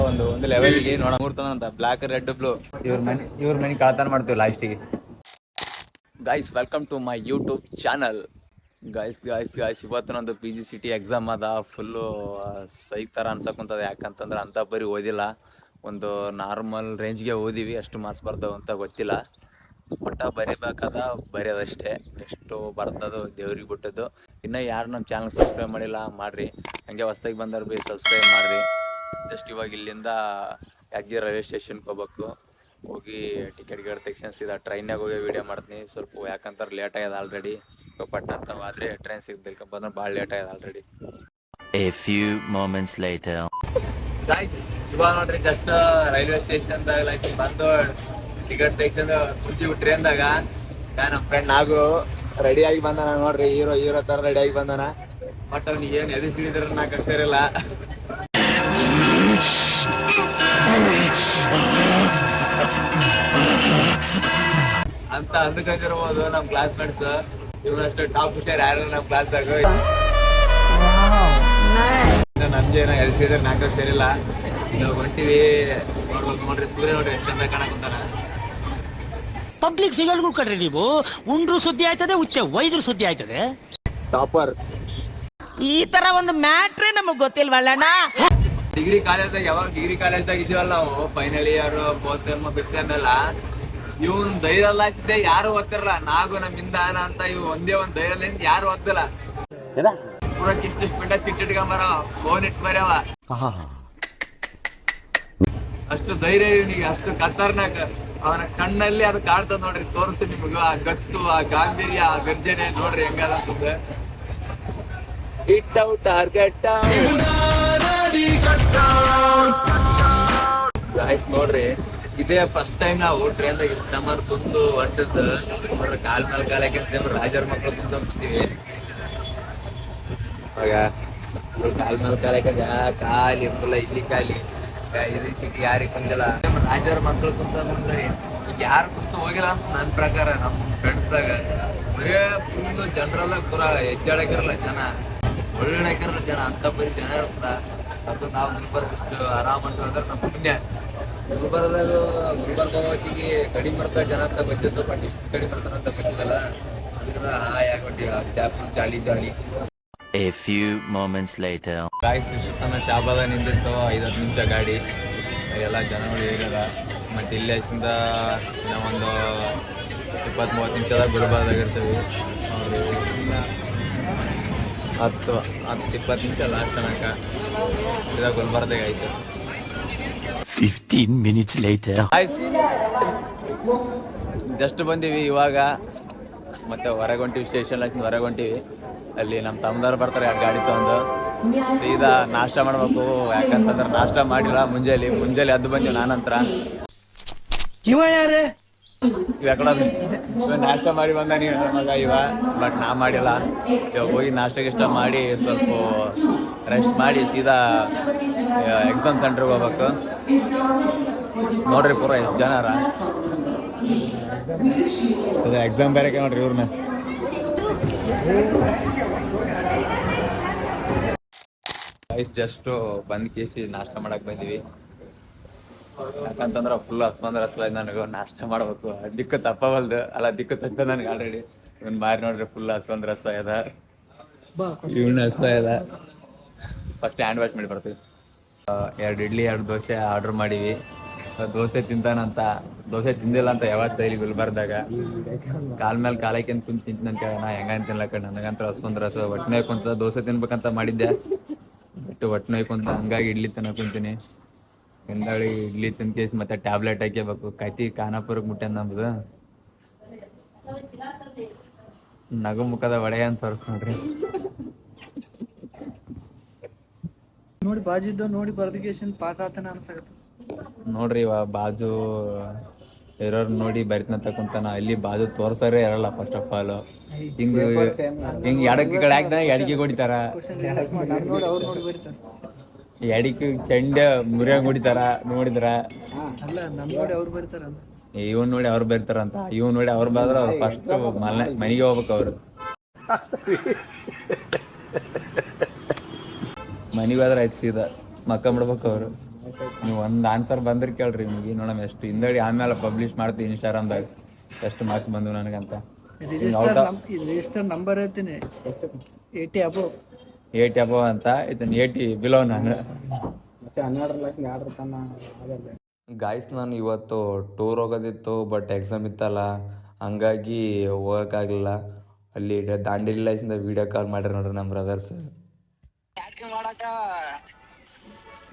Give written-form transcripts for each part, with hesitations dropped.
ಒಂದು ಲೆವೆಲ್ಗೆ ನೋಡ ಮೂರ್ತನ ಬ್ಲಾಕ್ ರೆಡ್ ಬ್ಲೂ ಇವ್ರ ಮನೆ ಕಳತನ ಮಾಡ್ತೀವಿ ಲಾಸ್ಟಿಗೆ. Guys welcome to my YouTube channel. Guys ಇವತ್ತು ನಂದು PGCET ಎಕ್ಸಾಮ್ ಅದ. ಫುಲ್ಲು ಸೈಕ್ ಥರ ಅನ್ಸಕ್ಕಂತದ. ಯಾಕಂತಂದ್ರೆ ಅಂಥ ಬರೀ ಓದಿಲ್ಲ, ಒಂದು ನಾರ್ಮಲ್ ರೇಂಜ್ಗೆ ಓದಿವಿ. ಎಷ್ಟು ಮಾರ್ಕ್ಸ್ ಬರ್ತಾವೆ ಅಂತ ಗೊತ್ತಿಲ್ಲ, ಒಟ್ಟ ಬರೀಬೇಕಾದ ಬರೆಯೋದಷ್ಟೇ. ಎಷ್ಟು ಬರ್ತದೋ ದೇವ್ರಿಗೆ ಬಿಟ್ಟದ್ದು. ಇನ್ನೂ ಯಾರು ನಮ್ಮ ಚಾನಲ್ ಸಬ್ಸ್ಕ್ರೈಬ್ ಮಾಡಿಲ್ಲ ಮಾಡಿರಿ, ಹಂಗೆ ಹೊಸ್ದಾಗಿ ಬಂದವ್ರು ಭೀ ಸಬ್ಸ್ಕ್ರೈಬ್ ಮಾಡಿರಿ. ಜಸ್ಟ್ ಇವಾಗ ಇಲ್ಲಿಂದ ಯಾದಗಿರಿ ರೈಲ್ವೆ ಸ್ಟೇಷನ್ಗೆ ಹೋಗ್ಬೇಕು. ಹೋಗಿ ಟಿಕೆಟ್ ತೆಗ್ಸಿ ಸೀದಾ ಟ್ರೈನ್ನಾಗ ಹೋಗಿ ವೀಡಿಯೋ ಮಾಡ್ತೀನಿ. ಸ್ವಲ್ಪ ಯಾಕಂತಾರೆ ಲೇಟ್ ಆಗ್ಯದ ಆಲ್ರೆಡಿ. ಪಟ್ಟ ಅಂತ ಆದರೆ ಟ್ರೈನ್ ಸಿಗ್ಬೇಕು ಬಂದ್ರೆ ಭಾಳ ಲೇಟ್ ಆಗ್ಯದ already. A few moments later. Guys ಇವಾಗ ನೋಡ್ರಿ ಜಸ್ಟ್ ರೈಲ್ವೆ ಸ್ಟೇಷನ್ದಾಗ ಬಂದು ಟಿಕೆಟ್ ತೆಗ್ಸಂದು ಕುಂತೀವಿ ಟ್ರೈನ್ದಾಗ. ನಮ್ಮ ಫ್ರೆಂಡ್ ನಾವು ರೆಡಿಯಾಗಿ ಬಂದಾನ ನೋಡ್ರಿ, ಹೀರೋ ಥರ ರೆಡಿಯಾಗಿ ಬಂದಾನ. ಬಟ್ ಅವ್ನಿಗೆ ಏನು ಎದು ಸಿಡಿದ್ರೆ ನಾಲ್ಕು ಅಕ್ಷರ ಇಲ್ಲ ಅಂತ ಅಂದ್ಕೊಂಡಿರ್ಬೋದು ನಮ್ಮ ಕ್ಲಾಸ್ಮೇಟ್ಸ್. ಇವನಷ್ಟು ಟಾಪ್ ಹುಷಾರ್ ಯಾರು ನಮ್ಮ ಕ್ಲಾಸ್ದಾಗ. ನಮ್ಗೆ ಏನೋ ಎಲ್ ಸಿದ್ರೆ ನಾಲ್ಕು ಸೇರಿಲ್ಲ. ಇದು ಹೊಂಟಿವಿ ನೋಡ್ರಿ, ಸೂರ್ಯ ನೋಡ್ರಿ ಎಷ್ಟು ಚಂದ ಕಾಣಕಂತಾನ. ಪಬ್ಲಿಕ್ ಫಿಗರ್ಗಳು ಕಡ್ರಿ ನೀವು. ಉಂಡ್ರು ಸುದ್ದಿ ಆಯ್ತದೆ, ಹುಚ್ಚ ವೈದ್ರು ಸುದ್ದಿ ಆಯ್ತದೆ. ಟಾಪರ್ ಈ ತರ ಒಂದು ಮ್ಯಾಟ್ರೇ ನಮಗ್ ಗೊತ್ತಿಲ್ವಲ್ಲಣ್ಣ. ಡಿಗ್ರಿ ಕಾಲೇಜ್ದಾಗ ಇದೀವಲ್ಲ ನಾವು, final year, first sem, fifth sem ಎಲ್ಲ. ಇವನ್ ಧೈರ್ಯ ಎಲ್ಲ ಅಷ್ಟೇ ಯಾರು ಓದ್ತಿರಲ್ಲ. ನಾವು ನಮ್ಮಿಂದ ಅಂತ ಇವ್ ಒಂದೇ ಒಂದ್ ಧೈರ್ಯದಿಂದ ಯಾರು ಓದ್ತಿಲ್ಲ. ಪೂರಕ್ಕೆ ಇಷ್ಟು ಪಿಂಡ ಚಿಟ್ಟಿಟ್ಕೊಂಬರ ಫೋನ್ ಇಟ್ಟು ಬರವ. ಅಷ್ಟು ಧೈರ್ಯ ಇವನಿಗೆ, ಅಷ್ಟು ಖತರ್ನಾಕ್. ಅವನ ಕಣ್ಣಲ್ಲಿ ಅದು ಕಾಣ್ತದ ನೋಡ್ರಿ, ತೋರಿಸ್ತೀನಿ ನಿಮಗ. ಆ ಗತ್ತು, ಆ ಗಾಂಭೀರ್ಯ, ಆ ಗರ್ಜನೆ ನೋಡ್ರಿ ಹೆಂಗದಂತಂದ. ಇಟ್ ಔಟ್ ಟಾರ್ಗೆಟ್ ಗಾಯ್ಸ್ ನೋಡ್ರಿ, ಇದೇ ಫಸ್ಟ್ ಟೈಮ್ ನಾವು ಟ್ರೈನ್ದಾಗ ಇಷ್ಟ ನಮ್ಮರ್ ತುಂದು ಹೊಂಟದ್ದು. ಕಾಲ್ ಮೇಲೆ ಕಾಲಕ್ಕೆ ರಾಜರ ಮಕ್ಳು ತುಂದು ಅಂತೀವಿ. ಆಗ ಕಾಲ್ ಮೇಲೆ ಕಾಲಕ್ಕೆ ಖಾಲಿ ಫುಲ್ಲ ಇಲ್ಲಿ ಖಾಲಿ. ಇದು ಸಿಟಿ ಯಾರಿಗೆ ಕುಂದಿಲ್ಲ. ರಾಜರ ಮಕ್ಳು ಕುಂತ ನೋಡ್ರಿ, ಈಗ ಯಾರು ಕುಂತು ಹೋಗಿಲ್ಲ ಅಂತ ನನ್ನ ಪ್ರಕಾರ. ನಮ್ಮ ಫ್ರೆಂಡ್ಸ್ದಾಗ ಬರೇ ಫುಲ್ ಜನರೆಲ್ಲ ಪೂರ ಹೆಜ್ಜಾಡಕಿರಲ್ಲ ಜನ, ಒಳ್ಳಾಕಿರಲ್ಲ ಜನ, ಅಂತ ಬರೀ ಜನ ಇರ್ತ. ಅದು ನಾವು ಗುಲ್ಬರ್ಗ ಇಷ್ಟು ಆರಾಮ್ ಅನ್ಸೋದ್ರೆ ನಮ್ಮ ಪುಣ್ಯ. ಗುಲ್ಬರ್ಗ ಹೋಗಿಗೆ ಕಡಿಮೆ ಬರ್ತಾರೆ ಜನ ಅಂತ ಗೊತ್ತಿತ್ತು, ಬಟ್ ಇಷ್ಟು ಕಡಿಮೆ ಬರ್ತಾರೆ ಅಂತ ಗೊತ್ತಿದ್ದಲ್ಲ. ಅದ್ರ ಹಾಯ್ ಆಗ್ಬಿಟ್ಟು jolly. A few moments later. Guys ಇಷ್ಟೊತ್ತನ ಶಾಬಾದ ನಿಂದಿತ್ತು 5-10 ನಿಮಿಷ ಗಾಡಿ. ಎಲ್ಲ ಜನಗಳು ಹೇಗದ. ಮತ್ತು ಇಲ್ಲಿಂದ ನಾವೊಂದು 20-30 ನಿಮಿಷದಾಗ ಗುಲ್ಬರ್ಗದಾಗ ಇರ್ತೀವಿ ನೋಡ್ರಿ. 10-20 ನಿಮಿಷ ಲಾಸ್ಟ್ ತನಕ ಇದಾಗ ಗುಲ್ಬರ್ಗದಾಗ ಆಯ್ತು. 15 minutes later. ಗಾಯ್ಸ್ ಜಸ್ಟ್ ಬಂದೀವಿ ಇವಾಗ. ಮತ್ತೆ ಹೊರಗೆ ಹೊಂಟಿವಿ, ಸ್ಟೇಷನ್ ಹೊರಗೆ ಹೊಂಟಿವಿ. ಅಲ್ಲಿ ನಮ್ಮ ತಮ್ಮದವ್ರು ಬರ್ತಾರೆ 2 ಗಾಡಿ ತೊಗೊಂಡು. ಸೀದಾ ನಾಷ್ಟ ಮಾಡ್ಬೇಕು. ಯಾಕಂತಂದ್ರೆ ನಾಷ್ಟ ಮಾಡಿಲ್ಲ ಮುಂಜಾನೆ ಅದು ಬಂದೀವಿ. ನಾನಂತರ ಇವ ಯಾರೇ ಯಾಕಡ ನಾಷ್ಟ ಮಾಡಿ ಬಂದ ನೀನು ಮಗ ಇವ. ಬಟ್ ನಾ ಮಾಡಿಲ್ಲ. ಇವಾಗ ಹೋಗಿ ನಾಷ್ಟ ಮಾಡಿ ಸ್ವಲ್ಪ ರೆಸ್ಟ್ ಮಾಡಿ ಸೀದಾ ಎಕ್ಸಾಮ್ ಸೆಂಟ್ರಿಗೆ ಹೋಗ್ಬೇಕು. ನೋಡ್ರಿ ಪೂರ ಎಷ್ಟು ಜನ ಎಕ್ಸಾಮ್ ಬೇರೆ ನೋಡ್ರಿ ಇವ್ರನ್ನ. ಜಸ್ಟ್ ಬಂದ್ ಕೇಸಿ ನಾಷ್ಟ ಮಾಡಕ್ ಬಂದೀವಿ. ಯಾಕಂತಂದ್ರ ಫುಲ್ ಹಸ್ಲ ನನಗೆ ನಾಷ್ಟ ಮಾಡ್ಬೇಕು. ದಿಕ್ಕು ತಪ್ಪವಲ್ದು ಅಲ್ಲ, ದಿಕ್ಕು ತಪ್ಪ ನನಗೆ ಆಲ್ರೆಡಿ. ಇವನ್ ಮಾರಿ ನೋಡ್ರಿ ಫುಲ್ ರಸ ಅದ. ಇವನ್ ಅದ. ಫಸ್ಟ್ ಹ್ಯಾಂಡ್ ವಾಶ್ ಮಾಡಿ ಬರ್ತೀವಿ. 2 ಇಡ್ಲಿ 2 ದೋಸೆ ಆರ್ಡರ್ ಮಾಡೀವಿ. ದೋಸೆ ತಿಂತಾನಂತ, ದೋಸೆ ತಿಂದಿಲ್ಲ ಅಂತ ಯಾವತ್ತು ಇಲ್ಲಿ ಗುಲ್ಬರ್ದಾಗ. ಕಾಲ್ ಮೇಲೆ ಕಾಲಕ್ಕೆ ಕುಂತು ತಿಂತಂತ ನಾ ಹೆಂಗ ತಿನ್ಲಕ್ಕ. ನನಗಂತ ರಸ ಒಟ್ಟನೆ ಕುಂತ ದೋಸೆ ತಿನ್ಬೇಕಂತ ಮಾಡಿದ್ದೆ, ಬಟ್ ಒಟ್ಟನೆ ಕುಂತ ಹಂಗಾಗಿ ಇಡ್ಲಿ ತಿನ್ನಕ್ ಕುಂತೀನಿ. ಹಿಂದಾಳಿ ಇಡ್ಲಿ ತಿನ್ಕೇಸಿ ಮತ್ತೆ ಟ್ಯಾಬ್ಲೆಟ್ ಹಾಕ್ಯಬೇಕು. ಕೈತಿ ಖಾನಾಪುರಕ್ಕೆ ಮುಟ್ಟೆ ನಮ್ದು. ನಗು ಮುಖದ ಒಡೆಯ ಅಂತ ತೋರಿಸ್ ನೋಡ್ರಿ. ನೋಡಿ ಬಾಜಿದ್ದು ನೋಡಿ ಬರ್ದಿಕೇಶನ್ ಪಾಸ್ ಆತನ ಅನ್ಸಕತ್ತ ನೋಡ್ರಿ. ಇವ ಬಾಜು ಇರೋರ್ ನೋಡಿ ಬರಿತನಂತ ಕುಂತಾನ. ಅಲ್ಲಿ ಬಾಜು ತೋರ್ಸರೇ ಇರಲ್ಲ ಫಸ್ಟ್ ಆಫ್ ಆಲ್. ಹಿಂಗ್ ಎಡಕ್ಕೆ ಕಡೆ ಹಾಕ್ದ ಎಡಕ್ಕೆ ಹೊಡಿತಾರ, ಎಡಕ್ಕೆ ಚೆಂಡ ಮುರಿಯಂಗ್ ಹೊಡಿತಾರ. ನೋಡಿದ್ರ ಅಲ್ಲ ನಮ್ ನೋಡಿ ಅವ್ರು ಬರ್ತಾರಲ್ಲ, ಇವನ್ ನೋಡಿ ಅವ್ರು ಬರ್ತಾರಂತ. ಇವನ್ ನೋಡಿ ಅವ್ರು ಬಂದ್ರ ಅವ್ರು ಫಸ್ಟ್ ಮನೆಗೆ ಹೋಗ್ಬೇಕು. ಅವ್ರು ಮನೆಗೆ ಹೋದ್ರೆ ಆಯ್ತು, ಸೀದಾ ಮಕ್ಕ ಬಿಡ್ಬೇಕು. ಅವರು ನೀವು ಒಂದು ಆನ್ಸರ್ ಬಂದ್ರೆ ಕೇಳ್ರಿ ನಿಮಗೆ ನೋಡಮ್ ಎಷ್ಟು ಹಿಂದಡಿ ಆಮೇಲೆ ಪಬ್ಲಿಷ್ ಮಾಡ್ತೀವಿ ಇನ್ಸ್ಟಾಗ್ರಾಮ್ದಾಗ ಎಷ್ಟು ಮಾರ್ಕ್ಸ್ ಬಂದು ನನಗಂತ. ರಿಜಿಸ್ಟರ್ ನಂಬರ್ ಹೇಳ್ತೀನಿ 80 ಅಬೋ 80 ಅಬೋ ಅಂತ ಇದನ್ನ 80 ಬಿಲೋ ನಾನು. ಗಾಯ್ಸ್ ನಾನು ಇವತ್ತು ಟೂರ್ ಹೋಗೋದಿತ್ತು, ಬಟ್ ಎಕ್ಸಾಮ್ ಇತ್ತಲ್ಲ ಹಂಗಾಗಿ ಹೋಗೋಕ್ಕಾಗಲಿಲ್ಲ. ಅಲ್ಲಿ ದಾಂಡೇಲಿ ಲೈಸಿಂದ ವೀಡಿಯೋ ಕಾಲ್ ಮಾಡ್ರಿ ನೋಡ್ರಿ ನಮ್ಮ ಬ್ರದರ್ಸ್.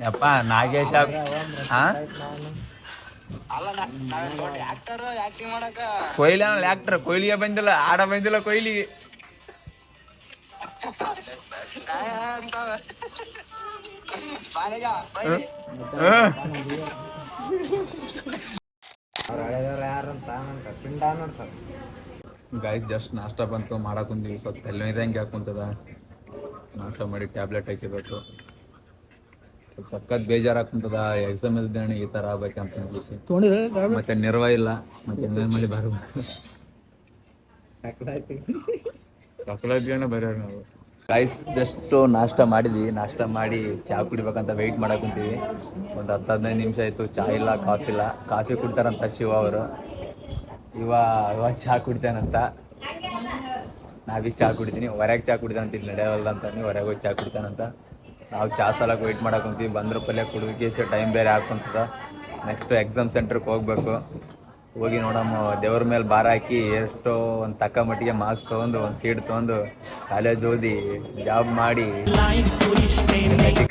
ಯಪ್ಪ ನಾಗೇಶ ಕೊಹ್ಲಿ ಆಕ್ಟರ್, ಕೊಹ್ಲಿಗೆ ಬಂದಿಲ್ಲ, ಆಡ ಬಂದಿಲ್ಲ ಕೊಹ್ಲಿಗೆ. ಗಾಯ್ಸ್ ಜಸ್ಟ್ ನಾಷ್ಟ ಬಂತು, ಮಾಡಾಕುಂತೀವಿ. ಸ್ವಲ್ಪ ತಲೆನೋಯ್ದಂಗೆ ಹಾಕುಂತದ, ನಾಷ್ಟ ಮಾಡಿ ಟ್ಯಾಬ್ಲೆಟ್ ಹಾಕಿಬೇಕು. ಸಖತ್ ಬೇಜಾರಾಗ್ತದ, ಎಕ್ಸಾಮ್ ಇದ್ದೇನೆ ಈ ತರ ಆಗ್ಬೇಕಂತ ಮತ್ತೆ ನಿರ್ವ ಇಲ್ಲ, ಮತ್ತೆ ಏನ್ ಮಾಡಿ ಬರ್ಬೇಕು. ಬರ್ಯಾರ ನಾವು. ಗಾಯ್ಸ್ ಜಸ್ಟ್ ನಾಷ್ಟ ಮಾಡಿದ್ವಿ, ನಾಷ್ಟ ಮಾಡಿ ಚಹಾ ಕುಡಿಬೇಕಂತ ವೆಯ್ಟ್ ಮಾಡಾಕುಂತೀವಿ. ಒಂದು 10-15 ನಿಮಿಷ ಆಯಿತು, ಚಹಾ ಇಲ್ಲ, ಕಾಫಿ ಇಲ್ಲ. ಕಾಫಿ ಕುಡ್ತಾರಂತ ಶಿವ ಅವರು, ಇವ ಚಹಾ ಕುಡಿತಾನಂತ. ನಾವೀಗ ಚಹಾ ಕುಡಿತೀನಿ, ಹೊರಗೆ ಚಹಾ ಕುಡಿತಾನಂತ, ಇಲ್ಲಿ ನಡೆಯವಲ್ದಂತ ಹೊರಗೆ ಹೋಗಿ ಚಹಾ ಕುಡಿತಾನಂತ. ನಾವು ಚಹಾ ಸಲಕ್ಕೆ ವೆಯ್ಟ್ ಮಾಡಾಕುಂತೀವಿ. ಬಂದ್ರ ಪಲ್ಯ ಕುಡಿದಕ್ಕೆ ಟೈಮ್ ಬೇರೆ ಹಾಕುಂತದ. ನೆಕ್ಸ್ಟ್ ಎಕ್ಸಾಮ್ ಸೆಂಟ್ರಿಗೆ ಹೋಗ್ಬೇಕು. ಹೋಗಿ ನೋಡಮ್ಮ, ದೇವ್ರ ಮೇಲೆ ಭಾರ ಹಾಕಿ ಎಷ್ಟೋ ಒಂದು ತಕ್ಕ ಮಟ್ಟಿಗೆ ಮಾರ್ಕ್ಸ್ ತೊಗೊಂಡು ಒಂದು ಸೀಟ್ ತೊಗೊಂಡು ಕಾಲೇಜ್ ಓದಿ ಜಾಬ್ ಮಾಡಿ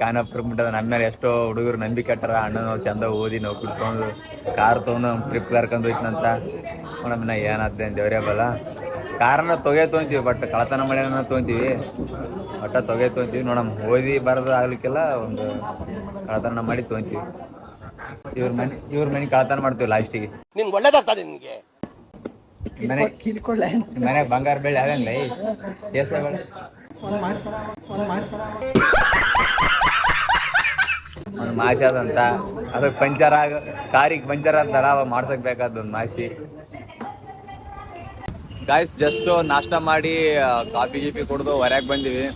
ಖಾನಾಪುರ ಬಿಟ್ಟದ. ನನ್ನ ಮೇಲೆ ಎಷ್ಟೋ ಹುಡುಗರು ನಂಬಿಕೆ ಇಟ್ಟಾರ, ಅಣ್ಣನೋ ಚಂದ ಓದಿ ನೌಕರಿ ತೊಗೊಂಡು ಕಾರ್ ತೊಗೊಂಡು ಟ್ರಿಪ್ ಕರ್ಕೊಂಡು ಹೋಯ್ತನಂತ. ನೋಡಮ್ಮನ ಏನಾದ್ದೆ ದೇವ್ರೇ ಬಲ್ಲ. ಕಾರನ್ನ ತೊಗೊಂತೀವಿ, ಬಟ್ ಕಳತನ ಮಾಡಿ ತೊಗೊಂತೀವಿ, ಒಟ್ಟ ತೊಗೊಂತೀವಿ. ನೋಡಮ್ಮ ಓದಿ ಬರೋದು ಆಗ್ಲಿಕ್ಕೆಲ್ಲ ಒಂದು ಕಳತನ ಮಾಡಿ ತೊಗೊಂತೀವಿ. ಇವ್ರ ಮನೆ ಕಳತನ ಮಾಡ್ತೀವಿ ಲಾಸ್ಟಿಗೆ. ನಿನ್ಗೆ ಒಳ್ಳೇದಾಗ್ತದೆ ನಿನ್ಗೆ. ಮನೆ ಬಂಗಾರ ಬೆಳ್ಳಿ ಆಗಲ್ಲ ಒಂದು ಮಾಸಿ ಅದಂತ, ಅದಕ್ಕೆ ಪಂಚರ್ ಕಾರಿಗೆ ಪಂಚರ್ ಅಂತಾರ, ಅವಾಗ ಮಾಡ್ಸಕ್ ಬೇಕಾದ ಒಂದು ಮಾಸಿ. ಗಾಯ್ಸ್ ಜಸ್ಟ್ ನಾಷ್ಟ ಮಾಡಿ ಕಾಫಿ ಗೀಪಿ ಕುಡ್ದು ಹೊರಗೆ ಬಂದಿವಿ.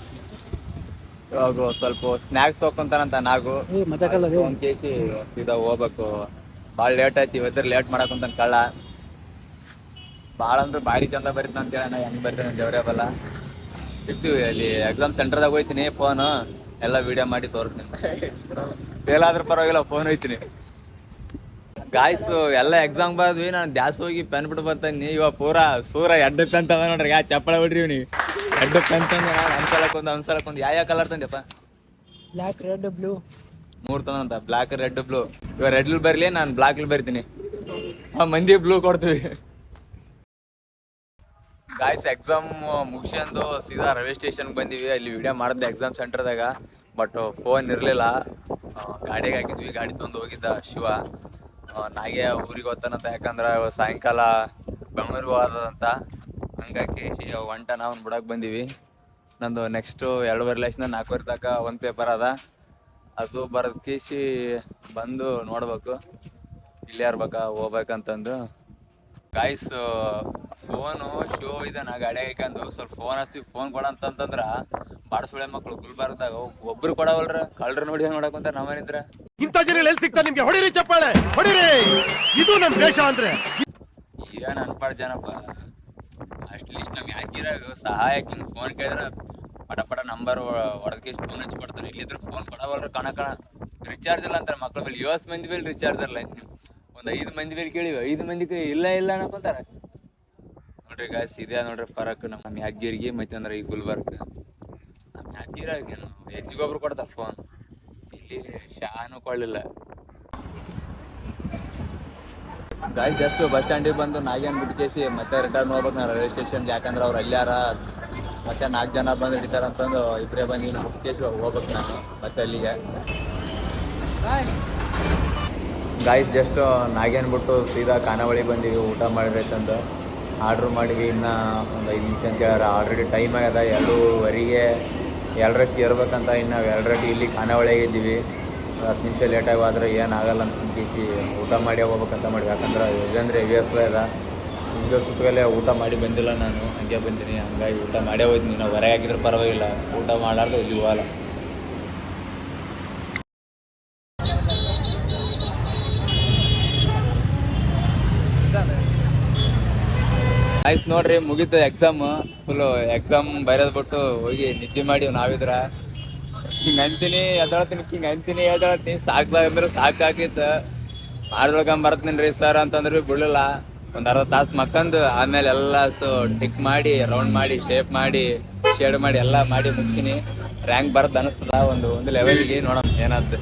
ಇವಾಗ ಸ್ವಲ್ಪ ಸ್ನ್ಯಾಕ್ಸ್ ತೊಕೊಂತಾನಂತ ನಾಗು, ಒಂದು ಕೇಸಿ ಸೀದಾ ಹೋಗ್ಬೇಕು. ಭಾಳ ಲೇಟ್ ಆಯ್ತು ಇವತ್ತರ, ಲೇಟ್ ಮಾಡಕ್ಕಂತ ಕಳ್ಳ. ಭಾಳ ಅಂದ್ರೆ ಭಾರಿ ಚಂದ ಬರೀತಾನ ಅಂತೇಳಿ ನಾ ಹೆಂಗೆ ಬರ್ತೀನಿ ದೇವ್ರೇ ಬಲ್ಲ. ಸಿಗ್ತೀವಿ ಅಲ್ಲಿ ಎಕ್ಸಾಮ್ ಸೆಂಟರ್ದಾಗ ಹೋಯ್ತೀನಿ, ಫೋನು ಎಲ್ಲ ವೀಡಿಯೋ ಮಾಡಿ ತೋರಿಸ್ತೀನಿ. ಫೇಲ್ ಆದ್ರೂ ಪರವಾಗಿಲ್ಲ, ಫೋನ್ ಹೋಯ್ತೀನಿ. ಗಾಯ್ಸ್ ಎಲ್ಲ ಎಕ್ಸಾಮ್ ಬಂದ್ವಿ, ನಾನು ದ್ಯಾಸ್ ಹೋಗಿ ಪೆನ್ ಬಿಟ್ಟು ಬರ್ತಾನೆ. ಇವಾಗ ಪೂರಾ ಸೂರ ಎಡ್ಡು ಪೆನ್ ತಂದ ನೋಡ್ರಿ, ಯಾ ಚಪ್ಪಳ ಬಿಡ್ರಿ ನೀವು. ಎಡ್ಡು ಪೆನ್ ತಂದ ಹಂಸಲಕ್ಕೊಂದು ಯಾವ ಕಲರ್ ತಂದೆಪ್ಪ? ಬ್ಲ್ಯಾಕ್, ರೆಡ್, ಬ್ಲೂ 3 ತಂದಂತ, ಬ್ಲ್ಯಾಕ್, ರೆಡ್, ಬ್ಲೂ. ಇವಾಗ ರೆಡ್ಲ್ ಬರಲಿ, ನಾನು ಬ್ಲ್ಯಾಕ್ಲಿ ಬರ್ತೀನಿ. ಮಂದಿ ಬ್ಲೂ ಕೊಡ್ತೀವಿ. ಗಾಯ್ಸ್ ಎಕ್ಸಾಮ್ ಮುಗಿಸ್ಕೊಂಡು ಸೀದಾ ರೈಲ್ವೆ ಸ್ಟೇಷನ್ಗೆ ಬಂದೀವಿ. ಅಲ್ಲಿ ವಿಡಿಯೋ ಮಾಡಿದ್ದೆ ಎಕ್ಸಾಮ್ ಸೆಂಟರ್ದಾಗ, ಬಟ್ ಫೋನ್ ಇರಲಿಲ್ಲ. ಗಾಡಿಗೆ ಹಾಕಿದ್ವಿ, ಗಾಡಿ ತೊಗೊಂಡು ಹೋಗಿದ್ದ ಶಿವ. ನಾಗೆ ಊರಿಗೆ ಹೋಗ್ತಾನಂತ, ಯಾಕಂದ್ರೆ ಸಾಯಂಕಾಲ ಬೆಂಗಳೂರಿಗೆ ಹೋಗೋದಂತ. ಹಂಗಾಗಿ ಒಂಟ ನಾವು ಬಿಡಕ್ಕೆ ಬಂದೀವಿ. ನಂದು ನೆಕ್ಸ್ಟು 2.5 ಲಕ್ಷದಿಂದ 4 ತನಕ ಒಂದು ಪೇಪರ್ ಅದ, ಅದು ಬರೋದು ಕೇಸಿ ಬಂದು ನೋಡ್ಬೇಕು ಇಲ್ಲೇ ಇರ್ಬೇಕಾ ಹೋಗ್ಬೇಕಂತಂದು. ಗಾಯ್ಸ್ ಫೋನು ಶೋ ಇದೆ ನಾ ಗಾಡಿಯಾಗ ಹಾಕೊಂಡು ಸ್ವಲ್ಪ ಫೋನ್ ಹಚ್ತೀವಿ, ಫೋನ್ ಕೊಡ ಅಂತಂದ್ರೆ ಬಾಡ್ಸುಳೆ ಮಕ್ಕಳು ಗುಲ್ಬರ್ಗದಾಗ ಒಬ್ರು ಕೊಡವಲ್ರ, ಕಳ್ರು ನೋಡಿ ನೋಡಕ್ಕಂತ ನಮ್ಮನಿದ್ರ. ಇಂಥ ಜನ ಎಲ್ಲಿ ಸಿಗ್ತಾರೆ ನಿಮ್ಗೆ? ಹೊಡಿರಿ ಚಪ್ಪಾಳೆ, ಹೊಡಿರಿ. ಇದು ನಮ್ಮ ದೇಶ ಅಂದ್ರೆ. ಏನು ಅನ್ಪಾಡ್ ಜನಪ್ಪ. ಅಟ್ಲೀಸ್ಟ್ ನಮ್ಗೆ ಯಾಕಿರಾಗ ಸಹಾಯಕ್ಕೆ ಹಿಂಗೆ ಫೋನ್ ಕೇಳಿದ್ರೆ ಪಟ ನಂಬರ್ ಹೊಡೆದಕ್ಕೆ ಫೋನ್ ಹಚ್ಚಿ ಕೊಡ್ತಾರೆ. ಇಲ್ಲಿದ್ರೆ ಫೋನ್ ಕೊಡವಲ್ರ, ಕಣ ರಿಚಾರ್ಜ್ ಇಲ್ಲ ಅಂತಾರೆ ಮಕ್ಳ ಮೇಲೆ. 50 ಮಂದಿ ಮೇಲೆ ರಿಚಾರ್ಜ್ ಇರಲ್ಲ. ಒಂದು 5 ಮಂದಿ ಮೇಲೆ ಕೇಳಿವಿ, 5 ಮಂದಿಗೆ ಇಲ್ಲ ಅನ್ನಕೊಂತಾರೆ ನೋಡ್ರಿ. ಗಾಯ್ಸ್ ಇದೇ ನೋಡ್ರಿ ಪರಕ್ ನಮ್ಮ ಯಾದಗಿರಿಗೆ ಮತ್ತೆ ಅಂದ್ರೆ ಈ ಗುಲ್ಬರ್ಗ. ನಮ್ಮ ಯಾದಗಿರಾಗ ಹೆಜ್ಜಿಗೊಬ್ರು ಕೊಡ್ತಾರೆ ಫೋನ್, ಇಲ್ಲಿ ಶಾನು ಕೊಳ್ಳಿಲ್ಲ. ಗಾಯ್ಸ್ ಜಸ್ಟ್ ಬಸ್ ಸ್ಟ್ಯಾಂಡಿಗೆ ಬಂದು ನಾಗೇನ್ ಬಿಟ್ಕೇಸಿ ಮತ್ತೆ ರಿಟರ್ನ್ ಹೋಗ್ಬೇಕು ನಾ ರೈಲ್ವೆ ಸ್ಟೇಷನ್ಗೆ. ಯಾಕಂದ್ರೆ ಅವ್ರು ಅಲ್ಲಾರ ಮತ್ತೆ 4 ಜನ ಬಂದು ಹಿಡಿತಾರೆ ಅಂತಂದು ಇಬ್ಬರೇ ಬಂದು ಬಿಟ್ಕೇಸಿ ಹೋಗ್ಬೇಕು ನಾನು ಮತ್ತೆ ಅಲ್ಲಿಗೆ. ಗಾಯ್ಸ್ ಜಸ್ಟ್ ನಾಗೇನ್ ಬಿಟ್ಟು ಸೀದಾ ಖಾನಾವಳಿ ಬಂದೀವಿ, ಊಟ ಮಾಡಿರೈತಂದು ಆರ್ಡ್ರ್ ಮಾಡಿವಿ. ಇನ್ನು ಒಂದು 5 ನಿಮಿಷ ಅಂತ ಹೇಳ್ಯಾರ. ಆಲ್ರೆಡಿ ಟೈಮ್ ಆಗ್ಯದ 2:15, 2:00 ಇರ್ಬೇಕಂತ. ಇನ್ನು 2:00 ಇಲ್ಲಿ ಖಾನಾವಳಿಗೆ ಇದ್ದೀವಿ. 10 ನಿಮಿಷ ಲೇಟಾಗಿ ಹೋದ್ರೆ ಏನಾಗಲ್ಲ ಅಂತ ಕಿಸಿ ಊಟ ಮಾಡಿ ಹೋಗ್ಬೇಕಂತ ಮಾಡಿ. ಯಾಕಂದ್ರೆ ಇದಂದರೆ ವ್ಯಾಸ ಅದ, ಹಿಂಗೆ ಸುತ್ತಲೇ ಊಟ ಮಾಡಿ ಬಂದಿಲ್ಲ ನಾನು, ಹಂಗೆ ಬಂದೀನಿ. ಹಂಗಾಗಿ ಊಟ ಮಾಡೇ ಹೋಯ್ತೀನಿ. ನಾವು ಹೊರಗೆ ಹಾಕಿದ್ರೆ ಪರವಾಗಿಲ್ಲ, ಊಟ ಮಾಡಾರ್ದು ಇಲ್ಲಿ ಹೋಗಲ್ಲ. ಆಯ್ತು ನೋಡ್ರಿ, ಮುಗೀತು ಎಕ್ಸಾಮ್. ಫುಲ್ಲು ಎಕ್ಸಾಮ್ ಬರೆದ್ ಬಿಟ್ಟು ಹೋಗಿ ನಿದ್ದೆ ಮಾಡಿ ನಾವಿದ್ರ ಹಿಂಗೆ ಅಂತೀನಿ ಎದ್ದೇಳ್ತೀನಿ ಸಾಕ್ಲಾಗಂದ್ರೆ ಸಾಕಾಗಿತ್ತು. ಮಾಡ್ಬೇಕಂಬರ್ತೀನಿ ರೀ ಸರ್ ಅಂತಂದ್ರೆ ಬಿಡಲ್ಲ. ಒಂದು ಅರ್ಧ ತಾಸು ಮಕ್ಕಂದು ಆಮೇಲೆ ಎಲ್ಲ ಟಿಕ್ ಮಾಡಿ ರೌಂಡ್ ಮಾಡಿ ಶೇಪ್ ಮಾಡಿ ಶೇಡ್ ಮಾಡಿ ಎಲ್ಲ ಮಾಡಿ ಮುಗಿಸಿನಿ. ರ್ಯಾಂಕ್ ಬರದ್ ಅನಿಸ್ತದ ಒಂದು ಲೆವೆಲ್ಗೆ. ನೋಡಮ್ ಏನಾದ್ದು.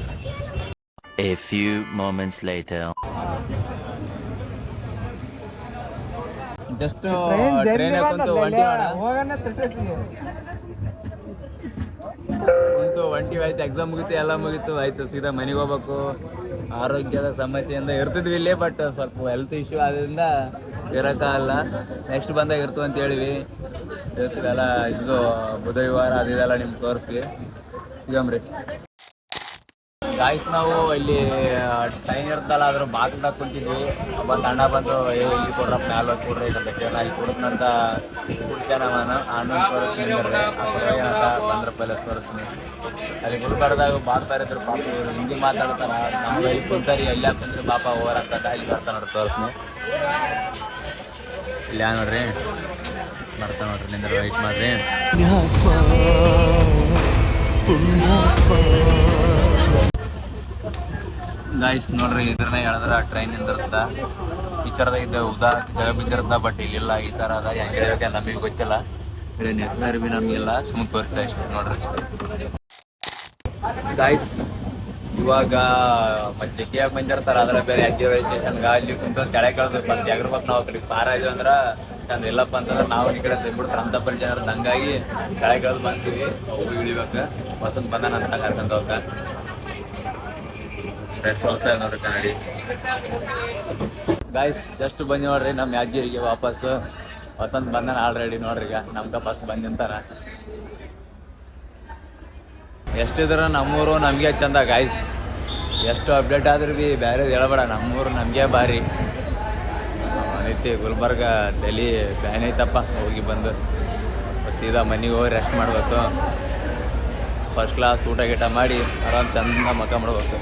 A few moments later. Just train ಕುಂತು ಒಂಟಿ ಆಯ್ತು. ಎಕ್ಸಾಮ್ ಮುಗೀತು, ಎಲ್ಲ ಮುಗೀತು, ಆಯ್ತು ಸೀದಾ ಮನೆಗೆ ಹೋಗ್ಬೇಕು. ಆರೋಗ್ಯದ ಸಮಸ್ಯೆಯಿಂದ ಇರ್ತಿದ್ವಿ ಇಲ್ಲೇ, ಬಟ್ ಸ್ವಲ್ಪ ಹೆಲ್ತ್ ಇಶ್ಯೂ ಆದ್ರಿಂದ ಇರೋಕ್ಕಾಗಲ್ಲ. ನೆಕ್ಸ್ಟ್ ಬಂದಾಗ ಇರ್ತೀವಿ ಅಂತ ಹೇಳಿವಿ. ಇರ್ತೀವಲ್ಲ, ಇದು ಬುಧವಾರ ಅದೆಲ್ಲ ನಿಮ್ಗೆ ತೋರಿಸ್ತೀವಿ. ಸಿಗಮ್ರಿ ಗಾಯ್ಸ್. ನಾವು ಇಲ್ಲಿ ಟ್ರೈನ್ ಇರ್ತಲ್ಲ ಅದ್ರ ಬಾಗ್ಲಾಗ ಕುಂತಿದ್ವಿ. ಬಂದು ಅಣ್ಣ ಬಂದು ಇಲ್ಲಿ ಕೊಡ್ರಪ್ಪ ಮ್ಯಾಲ ಕೊಡ್ರಿ ಅಂತ ಅಲ್ಲಿ ಕೊಡುತ್ತಂತ ಕುಡ್ಸ್ಯಾನ ಅಣ್ಣ ತೋರಿಸ್ತೀನಿ ಬಂದ್ರಪ್ಪ ತೋರಿಸ್ತೀನಿ. ಅಲ್ಲಿ ಗುಲ್ಬರ್ದಾಗ ಬಾಗ್ತಾ ಇದ್ರು ಪಾಪ, ಇವ್ರು ಹಿಂದಿ ಮಾತಾಡ್ತಾರ. ನಮ್ಗೆ ಇಲ್ಲಿ ಕುಂತಾರಿ ಎಲ್ಲ ಕುಂತ್ರಿ ಪಾಪ ಹೋರಂತ ಅಲ್ಲಿ ಬರ್ತಾ ನೋಡ್ರಿ ತೋರಿಸ್ತೀನಿ. ಇಲ್ಲ ನೋಡ್ರಿ ಬರ್ತಾ ನೋಡ್ರಿ, ನಿಂದ ವೆಯ್ಟ್ ಮಾಡ್ರಿ. ಗಾಯ್ಸ್ ನೋಡ್ರಿ, ಇದ್ರನ್ನ ಹೇಳಿದ್ರ ಟ್ರೈನ್ ನಿಂದಿರುತ್ತ. ಈ ಥರದಾಗ ಉದಾ ಜಾಗ ಬಿದ್ದಿರುತ್ತ, ಬಟ್ ಇಲ್ಲಿಲ್ಲ. ಈ ಥರ ಅದ ಹೆಂಗೆ ನಮಗೆ ಗೊತ್ತಿಲ್ಲ. ನೆಕ್ಸ್ಟ್ ಬಿ ನಮಗೆಲ್ಲ ಸುಮ್ಮನೆ ತೋರಿಸ್ತಾ ಇಷ್ಟ ನೋಡ್ರಿ. ಗಾಯ್ಸ್ ಇವಾಗ ಮತ್ತೆ ಜಗ್ಗಿಯಾಗಿ ಬಂದಿರ್ತಾರ. ಅದ್ರ ಬೇರೆ ಯಾಕೆ ರೈಲ್ವೆ ಸ್ಟೇಷನ್ಗೆ ಅಲ್ಲಿ ಕುಂತ ಕೆಳಗೆ ಕಳ್ಬೇಕು. ಮತ್ತೆ ಜಾಗ್ರಬೇಕು ನಾವು ಕಡೆ ಪಾರ ಇದು ಅಂದ್ರೆ ಚಂದ ಇಲ್ಲಪ್ಪ ಅಂತಂದ್ರೆ ನಾವು ಈ ಕಡೆ ತೆಗ್ಬಿಡ್ತಾರೆ ಅಂತ ಪರಿ ಜನರು. ಹಂಗಾಗಿ ಕೆಳಗೆ ಕಳ್ದು ಬಂತೀವಿ. ಹೋಗಿ ಇಳಿಬೇಕು. ವಸಂತ ಬಂದಾನ ಅಂತ ಕರ್ಕೊಂತ ಹೋಗ ರೆಸ್ಟ್ ಹೊಸ ನೋಡ್ರಿ ಕನ್ನಡಿ. ಗಾಯ್ಸ್ ಜಸ್ಟ್ ಬಂದು ನೋಡ್ರಿ ನಮ್ಮ ಯಾದಗಿರಿಗೆ ವಾಪಸ್. ವಸಂತ ಬಂದಾನ ಆಲ್ರೆಡಿ ನೋಡ್ರಿ. ಈಗ ನಮ್ಗೆ ಫಸ್ಟ್ ಬಂದು ನಿಂತಾರ. ಎಷ್ಟಿದ್ರು ನಮ್ಮೂರು ನಮಗೆ ಚಂದ ಗಾಯ್ಸ್. ಎಷ್ಟು ಅಪ್ಡೇಟ್ ಆದ್ರೂ ಭೀ ಬೇರೆ ಹೇಳಬೇಡ, ನಮ್ಮೂರು ನಮಗೆ ಭಾರಿ. ನಿತ್ಯ ಗುಲ್ಬರ್ಗ ಡೆಲ್ಲಿ ಬ್ಯಾನ್ ಐತಪ್ಪ. ಹೋಗಿ ಬಂದು ಸೀದಾ ಮನೆಗೆ ಹೋಗಿ ರೆಸ್ಟ್ ಮಾಡಬೇಕು. ಫಸ್ಟ್ ಕ್ಲಾಸ್ ಊಟ ಗೀಟ ಮಾಡಿ ಆರಾಮ್ ಚಂದ ಮಕ್ಕ ಮಾಡ್ಬೇಕು.